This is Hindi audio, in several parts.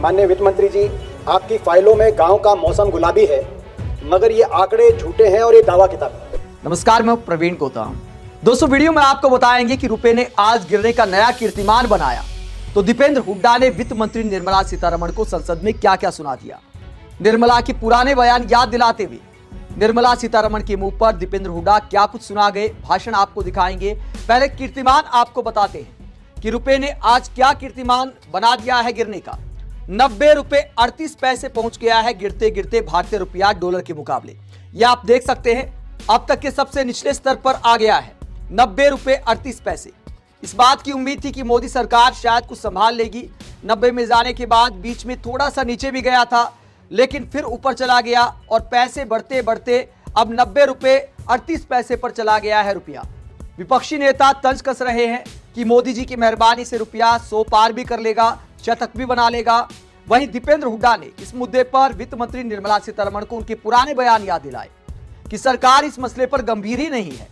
माननीय वित्त मंत्री जी, आपकी फाइलों में गांव का मौसम गुलाबी है, मगर ये आंकड़े झूठे हैं और ये दावा किताब। नमस्कार, मैं प्रवीण कोता। दोस्तों, वीडियो में आपको बताएंगे कि रुपए ने आज गिरने का नया कीर्तिमान बनाया तो दीपेंद्र हुड्डा ने वित्त मंत्री निर्मला सीतारमण को संसद में क्या क्या सुना दिया। निर्मला के पुराने बयान याद दिलाते हुए निर्मला सीतारमण के मुंह पर दीपेंद्र हुड्डा क्या कुछ सुना गए, भाषण आपको दिखाएंगे। पहले कीर्तिमान आपको बताते हैं कि रुपए ने आज क्या कीर्तिमान बना दिया है गिरने का। 90 रुपए 38 पैसे पहुंच गया है गिरते गिरते भारतीय रुपया डॉलर के मुकाबले। यह आप देख सकते हैं, अब तक के सबसे निचले स्तर पर आ गया है 90 रुपए 38 पैसे। इस बात की उम्मीद थी कि मोदी सरकार शायद कुछ संभाल लेगी। 90 में जाने के बाद बीच में थोड़ा सा नीचे भी गया था, लेकिन फिर ऊपर चला गया और पैसे बढ़ते बढ़ते अब 90 रुपए 38 पैसे पर चला गया है रुपया। विपक्षी नेता तंज कस रहे हैं कि मोदी जी की मेहरबानी से रुपया 100 पार भी कर लेगा, शतक भी बना लेगा। वहीं दीपेंद्र हुड्डा ने इस मुद्दे पर वित्त मंत्री निर्मला सीतारमण को उनके पुराने बयान याद दिलाए कि सरकार इस मसले पर गंभीर ही नहीं है।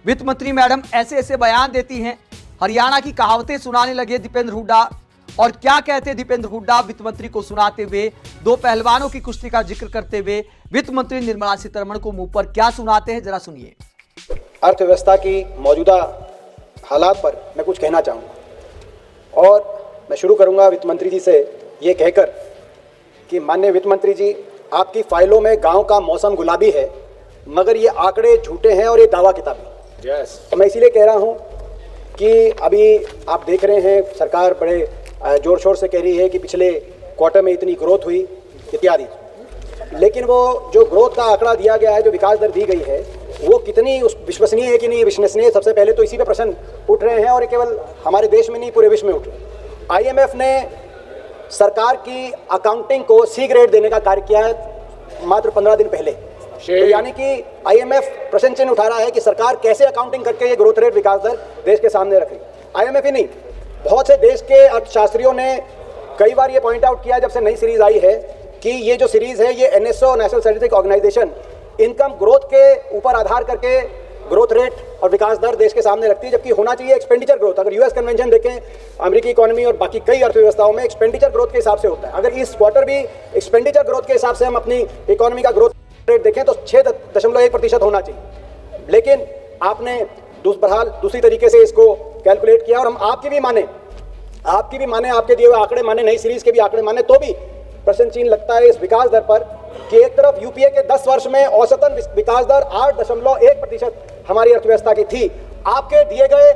वित्त मंत्री मैडम ऐसे ऐसे बयान देती हैं, हरियाणा की कहावतें सुनाने लगे दीपेंद्र हुड्डा। और क्या कहते दीपेंद्र हुड्डा वित्त मंत्री को सुनाते हुए, दो पहलवानों की कुश्ती का जिक्र करते हुए वित्त मंत्री निर्मला सीतारमण को मुंह पर क्या सुनाते हैं, जरा सुनिए। अर्थव्यवस्था की मौजूदा हालात पर मैं कुछ कहना चाहूँगा और मैं शुरू करूँगा वित्त मंत्री जी से ये कहकर कि माननीय वित्त मंत्री जी, आपकी फाइलों में गांव का मौसम गुलाबी है, मगर ये आंकड़े झूठे हैं और ये दावा किताबी। तो मैं इसीलिए कह रहा हूँ कि अभी आप देख रहे हैं सरकार बड़े जोर शोर से कह रही है कि पिछले क्वार्टर में इतनी ग्रोथ हुई इत्यादि, लेकिन वो जो ग्रोथ का आंकड़ा दिया गया है, जो विकास दर दी गई है, वो कितनी विश्वसनीय है कि नहीं विश्वसनीय, सबसे पहले तो इसी पे प्रश्न उठ रहे हैं। और ये केवल हमारे देश में नहीं, पूरे विश्व में उठ रहे हैं। IMF ने सरकार की अकाउंटिंग को C ग्रेड देने का कार्य किया है मात्र 15 दिन पहले। तो यानी कि IMF प्रश्न चिन्ह उठा रहा है कि सरकार कैसे अकाउंटिंग करके ये ग्रोथ रेट, विकास दर देश के सामने रख रही है। IMF ही नहीं, बहुत से देश के अर्थशास्त्रियों ने कई बार ये पॉइंट आउट किया जब से नई सीरीज आई है कि ये जो सीरीज है ये NSO, national statistic organisation, income growth के ऊपर आधार करके ग्रोथ रेट और विकास दर देश के सामने रखती है, जबकि होना चाहिए एक्सपेंडिचर ग्रोथ। अगर US कन्वेंशन देखें, अमेरिकी इकोनॉमी और बाकी कई अर्थव्यवस्थाओं में एक्सपेंडिचर ग्रोथ के हिसाब से होता है। अगर इस क्वार्टर भी एक्सपेंडिचर ग्रोथ के हिसाब से हम अपनी इकोनॉमी का ग्रोथ रेट देखें तो 6.1% होना चाहिए, लेकिन आपने दूसरी तरीके से इसको कैलकुलेट किया। और हम आपकी भी माने, आपके दिए हुए आंकड़े माने, नई सीरीज के भी आंकड़े माने, तो भी प्रश्न चिन्ह लगता है इस विकास दर पर कि एक तरफ यूपीए के 10 वर्ष में औसतन विकास दर 8.1% हमारी अर्थव्यवस्था की थी। आपके दिए गए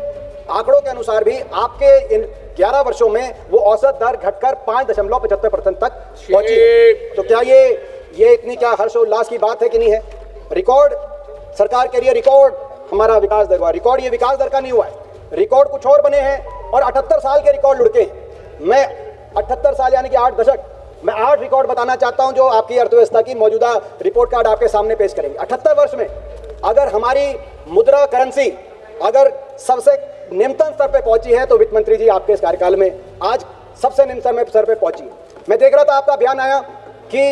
आंकड़ों के अनुसार भी आपके इन 11 वर्षों में वो औसत दर घटकर 5.75% तक पहुंची है। तो क्या ये इतनी क्या हर्षोल्लास की बात है कि नहीं है? रिकॉर्ड सरकार के लिए रिकॉर्ड हमारा विकास दर हुआ। रिकॉर्ड ये विकास दर का नहीं हुआ है, रिकॉर्ड कुछ और बने हैं और 78 साल के रिकॉर्ड लुढ़के हैं। मैं 78 साल यानी कि 8 दशक, मैं 8 रिकॉर्ड बताना चाहता हूं जो आपकी अर्थव्यवस्था की मौजूदा रिपोर्ट कार्ड आपके सामने पेश करेंगे। 78 वर्ष में अगर हमारी मुद्रा करेंसी अगर सबसे निम्नतम स्तर पे पहुंची है तो वित्त मंत्री जी आपके इस कार्यकाल में आज सबसे निम्नतम स्तर पे पहुंची है। मैं देख रहा था आपका बयान आया कि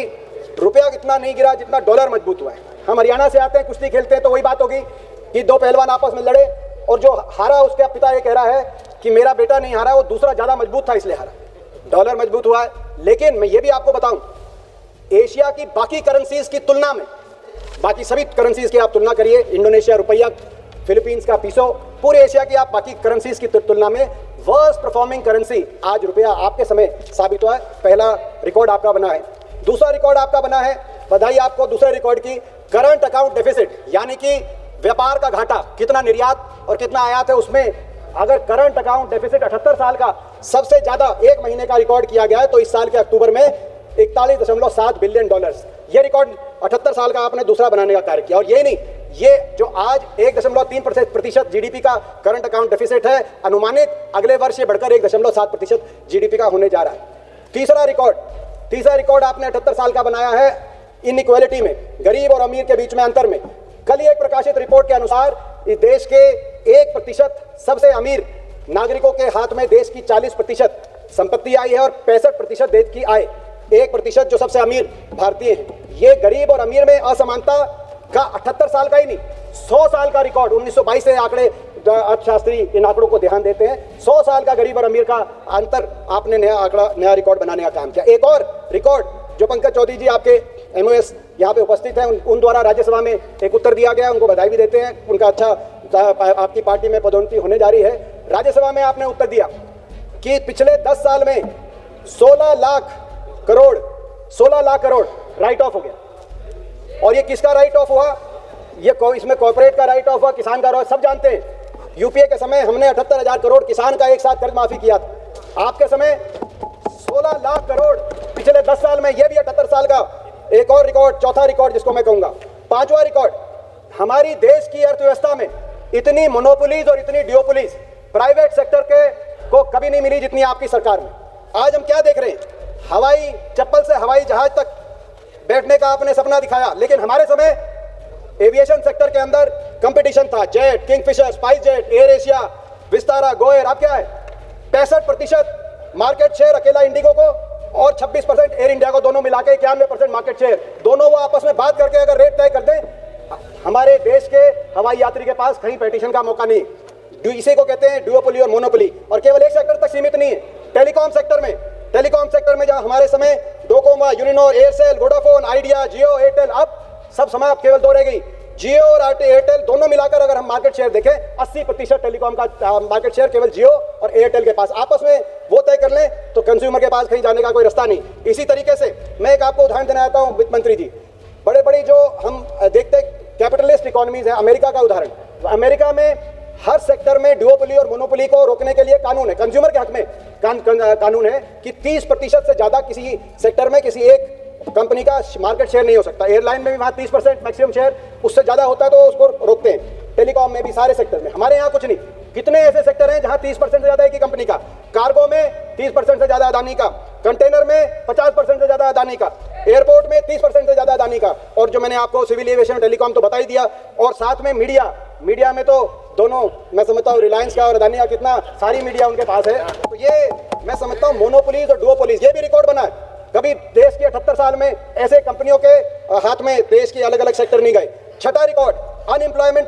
रुपया इतना नहीं गिरा जितना डॉलर मजबूत हुआ है। हम हरियाणा से आते हैं, कुश्ती खेलते हैं, तो वही बात होगी कि दो पहलवान आपस में लड़े और जो हारा उसके पिता ये कह रहा है कि मेरा बेटा नहीं हारा, वो दूसरा ज्यादा मजबूत था इसलिए हारा। डॉलर मजबूत हुआ है, लेकिन मैं ये भी आपको बताऊं, एशिया की बाकी करेंसीज की तुलना में, बाकी सभी करेंसीज की आप तुलना करिए, इंडोनेशिया रुपया, फिलीपींस का पीसो, पूरे एशिया की आप बाकी करेंसीज की तुलना में वर्स्ट परफॉर्मिंग करेंसी आज रुपया आपके समय साबित हुआ है। पहला रिकॉर्ड आपका बना है। दूसरा रिकॉर्ड आपका बना है, बधाई आपको दूसरे रिकॉर्ड की, करंट अकाउंट डेफिसिट, यानी कि व्यापार का घाटा, कितना निर्यात और कितना आयात है, उसमें अगर करंट अकाउंट डेफिसिट 78 साल का सबसे ज्यादा एक महीने का रिकॉर्ड किया गया है तो इस साल के अक्टूबर में 41.7 बिलियन डॉलर्स, ये रिकॉर्ड 78 साल का आपने दूसरा बनाने का कार्य किया। और ये नहीं, ये जो आज 1.3% जीडीपी का करंट अकाउंट डेफिसिट है, अनुमानित अगले वर्ष ये बढ़कर 1.7% जीडीपी का होने जा रहा है। तीसरा रिकॉर्ड आपने 78 साल का बनाया है इनइक्वालिटी में, गरीब और अमीर के बीच में अंतर में। कल ही एक प्रकाशित रिपोर्ट के अनुसार इस देश के 1% सबसे अमीर नागरिकों के हाथ में देश की 40% संपत्ति आई है और 65% देश की आय, 1% जो सबसे अमीर भारतीय हैं। ये गरीब और अमीर में असमानता का 78 साल का ही नहीं, 100 साल का रिकॉर्ड, 1922 से आंकड़े अर्थशास्त्री इन आंकड़ों को ध्यान देते हैं। 100 साल का गरीब और अमीर का अंतर आपने नया आंकड़ा, नया रिकॉर्ड बनाने का काम किया। एक और रिकॉर्ड जो पंकज चौधरी जी आपके एमओएस यहाँ पे उपस्थित हैं, उन द्वारा राज्यसभा में एक उत्तर दिया गया, उनको बधाई भी देते हैं। उनका अच्छा आपकी पार्टी में पदोन्नति होने जा रही है। राज्यसभा में आपने उत्तर दिया कि पिछले 10 साल में 16 लाख करोड़ राइट ऑफ हो गया। और ये किसका राइट ऑफ हुआ? ये इसमें कॉर्पोरेट का राइट ऑफ हुआ, किसान का, सब जानते हैं। यूपीए के समय हमने 78,000 करोड़ किसान का एक साथ कर्ज माफी किया था। आपके समय 16 लाख करोड़ पिछले 10 साल में, ये भी 78 साल का एक और रिकॉर्ड, चौथा रिकॉर्ड जिसको मैं कहूंगा। पांचवा रिकॉर्ड, हमारी देश की अर्थव्यवस्था में इतनी मोनोपोलीज और इतनी डिओपोलीज प्राइवेट सेक्टर के को कभी नहीं मिली जितनी आपकी सरकार में। आज हम क्या देख रहे हैं? हवाई चप्पल से हवाई जहाज तक बैठने का आपने सपना दिखाया, लेकिन हमारे समय एविएशन सेक्टर के अंदर कंपटीशन था। Jet, Kingfisher, spice jet, air Asia, Vistara, GoAir. अब क्या है? 65% मार्केट शेयर अकेला इंडिगो को और 26% एयर इंडिया को, दोनों मिलाकर 91% मार्केट शेयर। दोनों वो आपस में बात करके अगर रेट तय कर दें, हमारे देश के हवाई यात्री के पास कहीं पेटिशन का मौका नहीं। इसी को कहते हैं डुओपोली और मोनोपोली। और केवल एक सेक्टर तक सीमित नहीं है, टेलीकॉम सेक्टर में जहां हमारे समय डोकोमा, यूनिनोर, एयरसेल, वोडाफोन, आइडिया, जियो, एयरटेल, अब सब समय अब केवल 2 रह गई। जियो और एयरटेल दोनों मिलाकर अगर हम मार्केट शेयर देखें, 80% टेलीकॉम का मार्केट शेयर केवल जियो और एयरटेल के पास। आपस में वो तय कर लें तो कंज्यूमर के पास कहीं जाने का कोई रास्ता नहीं। इसी तरीके से मैं एक आपको उदाहरण देना चाहता हूं वित्त मंत्री जी। बड़ी जो हम देखते कैपिटलिस्ट इकोनॉमीज है, अमेरिका का उदाहरण। अमेरिका में हर सेक्टर में डुओपोली और मोनोपोली को रोकने के लिए कानून है, कंज्यूमर के हक में कानून है कि 30% से ज्यादा किसी सेक्टर में किसी एक कंपनी का मार्केट शेयर नहीं हो सकता। एयरलाइन में भी वहां 30% मैक्सिमम शेयर, उससे ज्यादा होता है तो उसको रोकते हैं। टेलीकॉम में भी, सारे सेक्टर में। हमारे यहाँ कुछ नहीं। कितने ऐसे सेक्टर हैं जहां 30% से ज्यादा एक ही कंपनी का, कार्गो में 30% से ज्यादा अदानी का, कंटेनर में 50% से ज्यादा अदानी का, एयरपोर्ट में 30% से ज्यादा अदानी का। और जो मैंने आपको सिविल एविएशन, टेलीकॉम तो बता ही दिया। और साथ में मीडिया में तो दोनों, मैं समझता हूँ रिलायंस का और अदानी का कितना सारी मीडिया उनके पास है। तो ये मैं समझता हूँ मोनोपोलीज और डुओपोलीज, ये भी रिकॉर्ड बना है। कभी देश के 78 साल में ऐसे कंपनियों के हाथ में देश के अलग अलग सेक्टर नहीं गए। छठा रिकॉर्ड, अनएम्प्लॉयमेंट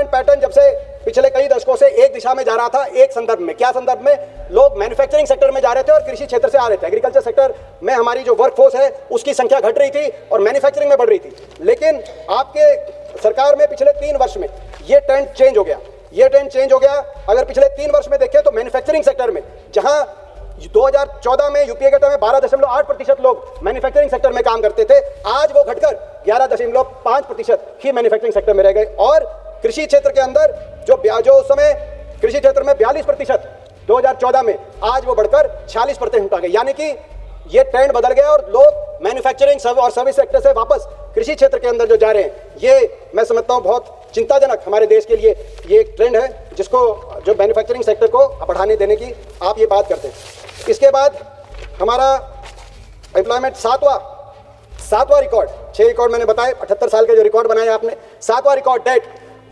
पैटर्न जब से पिछले कई दशकों से एक दिशा में जा रहा था, एक संदर्भ में। क्या संदर्भ में? लोग मैन्युफैक्चरिंग सेक्टर में जा रहे थे और कृषि क्षेत्र से आ रहे थे। एग्रीकल्चर सेक्टर में हमारी जो वर्कफोर्स है उसकी संख्या घट रही थी और मैन्युफैक्चरिंग में बढ़ रही थी। लेकिन आपके सरकार में पिछले 3 वर्ष में ये ट्रेंड चेंज हो गया। अगर पिछले 3 वर्ष में देखें तो मैन्युफैक्चरिंग सेक्टर में, जहां 2014 में यूपीए के टाइम में 12.8% लोग मैन्युफैक्चरिंग सेक्टर में काम करते थे, आज वो घटकर 11.5% ही मैन्युफैक्चरिंग सेक्टर में रह गए। और कृषि क्षेत्र के अंदर जो उस समय कृषि क्षेत्र में 42% 2014 में, आज वो बढ़कर 46% आ गए। यानी कि ये ट्रेंड बदल गया और लोग मैन्युफैक्चरिंग और सर्विस सेक्टर से वापस कृषि क्षेत्र के अंदर जो जा रहे हैं, ये मैं समझता हूँ बहुत चिंताजनक हमारे देश के लिए ये एक ट्रेंड है, जिसको जो मैन्युफैक्चरिंग सेक्टर को बढ़ाने देने की आप ये बात करते हैं। इसके बाद हमारा एम्प्लॉयमेंट सातवां रिकॉर्ड, 6 रिकॉर्ड मैंने बताए, 78 साल के जो रिकॉर्ड बनाए आपने। 7वां रिकॉर्ड, डेट।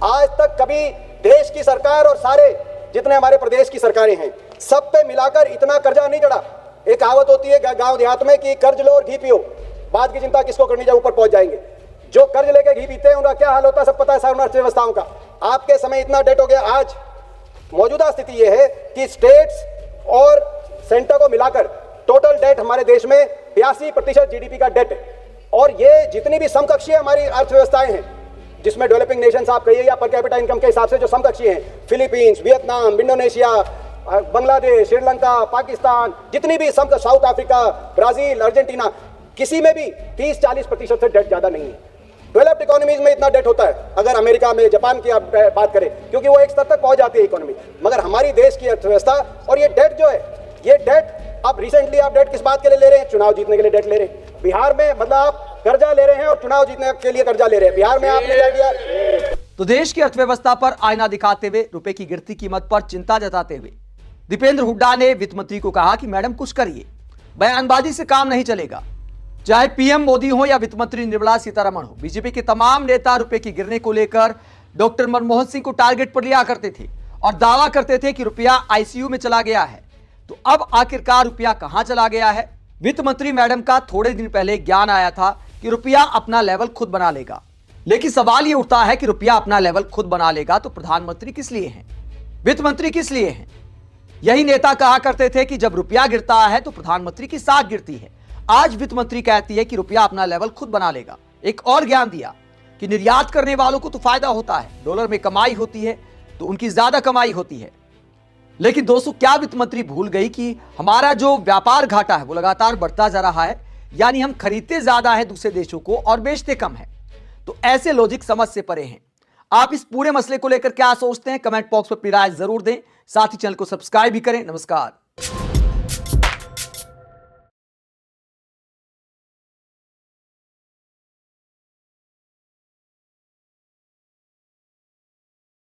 आज तक कभी देश की सरकार और सारे जितने हमारे प्रदेश की सरकारें हैं, सब पे मिलाकर इतना कर्जा नहीं चढ़ा। एक कहावत होती है गांव देहात में कि कर्ज लो और घी पियो, बाद की चिंता किसको करनी, जब ऊपर पहुंच जाएंगे। जो कर्ज लेके घी पीते हैं उनका क्या हाल होता है सब पता है सारी अर्थव्यवस्थाओं का। आपके समय इतना डेट हो गया। आज मौजूदा स्थिति यह है कि स्टेट्स और सेंटर को मिलाकर टोटल डेट हमारे देश में 82% जीडीपी का डेट है। और ये जितनी भी समकक्षीय हमारी अर्थव्यवस्थाएं हैं, जिसमें डेवलपिंग नेशंस आप कहिए या पर कैपिटा इनकम के हिसाब से जो समकक्षीय हैं, Philippines, Vietnam, Indonesia, Bangladesh, Sri Lanka, Pakistan, जितनी भी साउथ अफ्रीका, ब्राजील, अर्जेंटीना, किसी में भी 30-40% से डेट ज्यादा नहीं है। डेवलप्ड इकोनॉमीज में इतना डेट होता है, अगर अमेरिका में, जापान की आप बात करें, क्योंकि वो एक स्तर तक पहुंच जाती है इकोनॉमी। मगर हमारी देश की अर्थव्यवस्था और ये डेट जो है, ये डेट अब रिसेंटली आप डेट किस बात के लिए ले रहे हैं? चुनाव जीतने के लिए डेट ले रहे हैं। बिहार में मतलब आप कर्जा ले रहे हैं और चुनाव जीतने के लिए कर्जा ले रहे हैं। बिहार में आपने क्या किया? तो देश की अर्थव्यवस्था पर आईना दिखाते हुए, रुपए की गिरती कीमत पर चिंता जताते हुए दीपेंद्र हुड्डा ने वित्त मंत्री को कहा कि मैडम कुछ करिए, बयानबाजी से काम नहीं चलेगा। चाहे पीएम मोदी हो या वित्त मंत्री निर्मला सीतारमण हो, बीजेपी के तमाम नेता रुपए की गिरने को लेकर डॉक्टर मनमोहन सिंह को टारगेट पर लिया करते थे और दावा करते थे कि रुपया आईसीयू में चला गया है। तो अब आखिरकार रुपया कहां चला गया है? वित्त मंत्री मैडम का थोड़े दिन पहले ज्ञान आया था कि रुपया अपना लेवल खुद बना लेगा। लेकिन सवाल ये उठता है कि रुपया अपना लेवल खुद बना लेगा तो प्रधानमंत्री किस लिए हैं, वित्त मंत्री किस लिए हैं। यही नेता कहा करते थे कि जब रुपया गिरता है तो प्रधानमंत्री की साख गिरती है। आज वित्त मंत्री कहती है कि रुपया अपना लेवल खुद बना लेगा। एक और ज्ञान दिया कि निर्यात करने वालों को तो फायदा होता है, डॉलर में कमाई होती है तो उनकी ज्यादा कमाई होती है। लेकिन दोस्तों, क्या वित्त मंत्री भूल गई कि हमारा जो व्यापार घाटा है वो लगातार बढ़ता जा रहा है, यानी हम खरीदते ज्यादा है दूसरे देशों को और बेचते कम है। तो ऐसे लॉजिक समझ से परे हैं। आप इस पूरे मसले को लेकर क्या सोचते हैं, कमेंट बॉक्स में अपनी राय जरूर दें। साथ ही चैनल को सब्सक्राइब भी करें। नमस्कार।